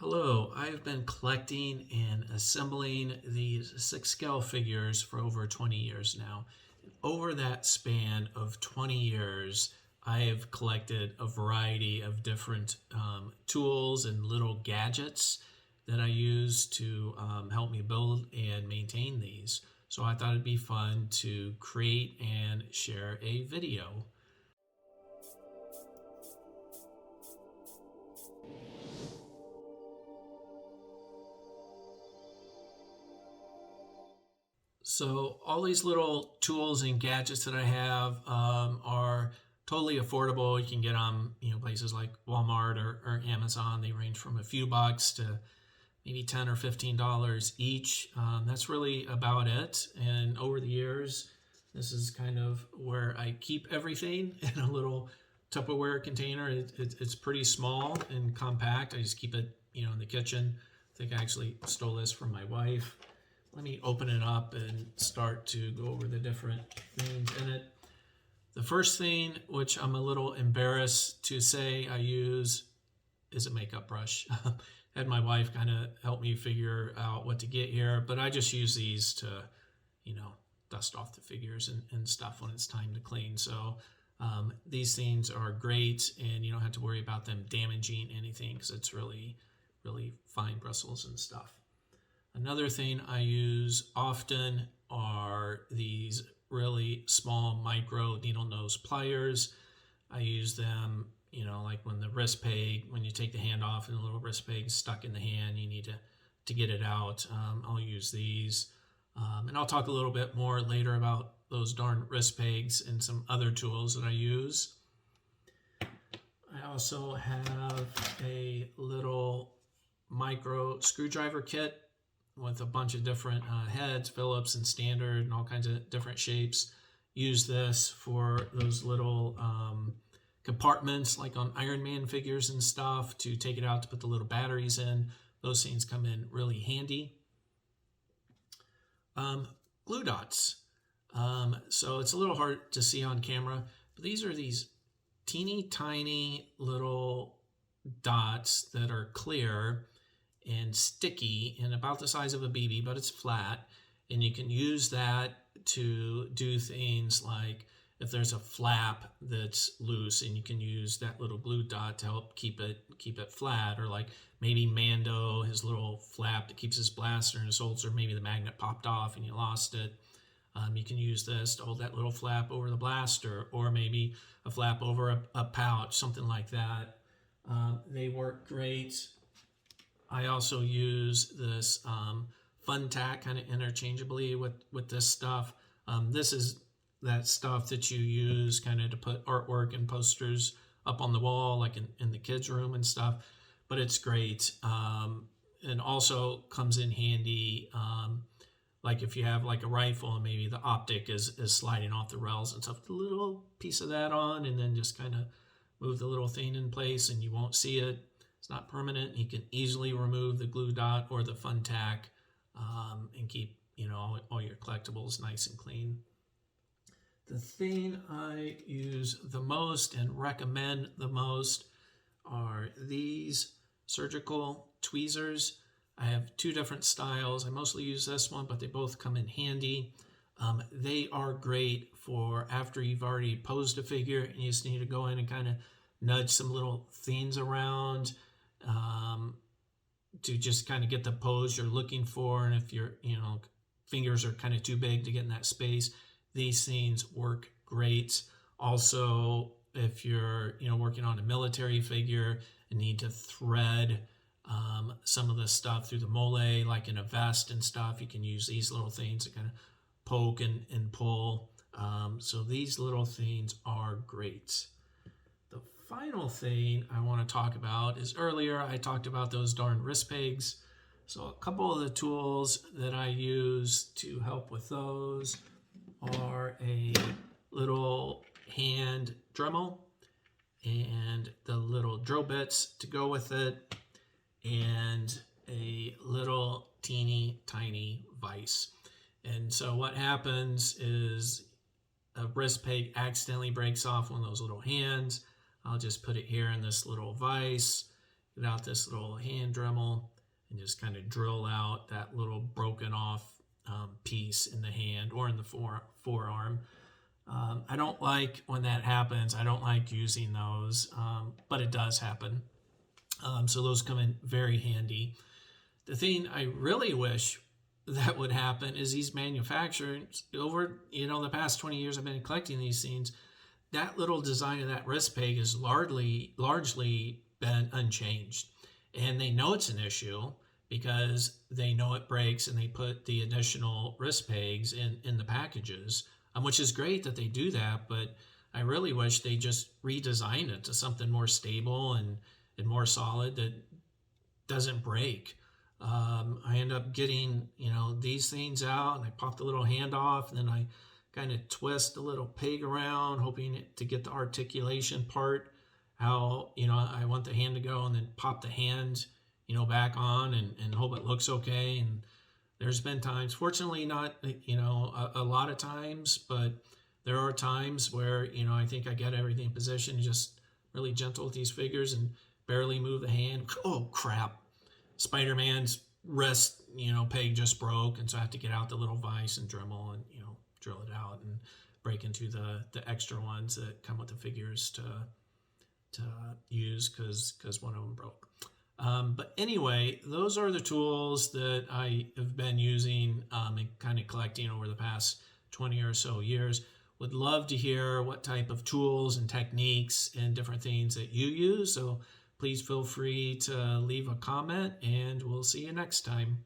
Hello, I've been collecting and assembling these 6 scale figures for over 20 years now. Over that span of 20 years, I have collected a variety of different tools and little gadgets that I use to help me build and maintain these. So I thought it'd be fun to create and share a video. So all these little tools and gadgets that I have are totally affordable. You can get them, places like Walmart or Amazon. They range from a few bucks to maybe $10 or $15 each. That's really about it. And over the years, this is kind of where I keep everything in a little Tupperware container. It's pretty small and compact. I just keep it, in the kitchen. I think I actually stole this from my wife. Let me open it up and start to go over the different things in it. The first thing, which I'm a little embarrassed to say I use, is a makeup brush. Had my wife kind of help me figure out what to get here, but I just use these to, dust off the figures and stuff when it's time to clean. So these things are great, and you don't have to worry about them damaging anything because it's really, really fine bristles and stuff. Another thing I use often are these really small micro needle nose pliers. I use them, like when the wrist peg, when you take the hand off and the little wrist peg is stuck in the hand, you need to get it out. I'll use these. And I'll talk a little bit more later about those darn wrist pegs and some other tools that I use. I also have a little micro screwdriver kit with a bunch of different heads, Phillips and standard and all kinds of different shapes. Use this for those little compartments like on Iron Man figures and stuff to take it out to put the little batteries in. Those things come in really handy. Glue dots. So it's a little hard to see on camera, but these are these teeny tiny little dots that are clear and sticky and about the size of a BB, but it's flat. And you can use that to do things like if there's a flap that's loose, and you can use that little glue dot to help keep it flat. Or like maybe Mando, his little flap that keeps his blaster in his holster, maybe the magnet popped off and you lost it. You can use this to hold that little flap over the blaster, or maybe a flap over a pouch, something like that. They work great. I also use this Fun Tack kind of interchangeably with this stuff. This is that stuff that you use kind of to put artwork and posters up on the wall, like in the kids' room and stuff. But it's great. And also comes in handy, like if you have like a rifle and maybe the optic is sliding off the rails and stuff, a little piece of that on, and then just kind of move the little thing in place and you won't see it. It's not permanent. You can easily remove the glue dot or the Fun Tack and keep all your collectibles nice and clean. The thing I use the most and recommend the most are these surgical tweezers. I have two different styles. I mostly use this one, but they both come in handy. They are great for after you've already posed a figure and you just need to go in and kind of nudge some little things around to just kind of get the pose you're looking for. And if your fingers are kind of too big to get in that space, these things work great. Also, if you're working on a military figure and need to thread some of the stuff through the mole, like in a vest and stuff, you can use these little things to kind of poke and pull. So these little things are great. The final thing I want to talk about is earlier I talked about those darn wrist pegs. So a couple of the tools that I use to help with those are a little hand Dremel and the little drill bits to go with it, and a little teeny tiny vise. And so what happens is a wrist peg accidentally breaks off one of those little hands. I'll just put it here in this little vise, get out this little hand Dremel and just kind of drill out that little broken off piece in the hand or in the forearm. I don't like when that happens. I don't like using those, but it does happen. So those come in very handy. The thing I really wish that would happen is these manufacturers over the past 20 years I've been collecting these things, that little design of that wrist peg has largely been unchanged, and they know it's an issue because they know it breaks and they put the additional wrist pegs in the packages, which is great that they do that, but I really wish they just redesign it to something more stable and more solid that doesn't break. I end up getting, these things out, and I pop the little hand off, and then I kind of twist the little peg around, hoping to get the articulation part, how, I want the hand to go, and then pop the hand, back on and hope it looks okay. And there's been times, fortunately not, a lot of times, but there are times where, I think I get everything in position, just really gentle with these figures and barely move the hand. Oh, crap. Spider-Man's wrist, peg just broke, and so I have to get out the little vise and Dremel and, drill it out and break into the extra ones that come with the figures to use because one of them broke. But anyway, those are the tools that I have been using and kind of collecting over the past 20 or so years. Would love to hear what type of tools and techniques and different things that you use. So please feel free to leave a comment, and we'll see you next time.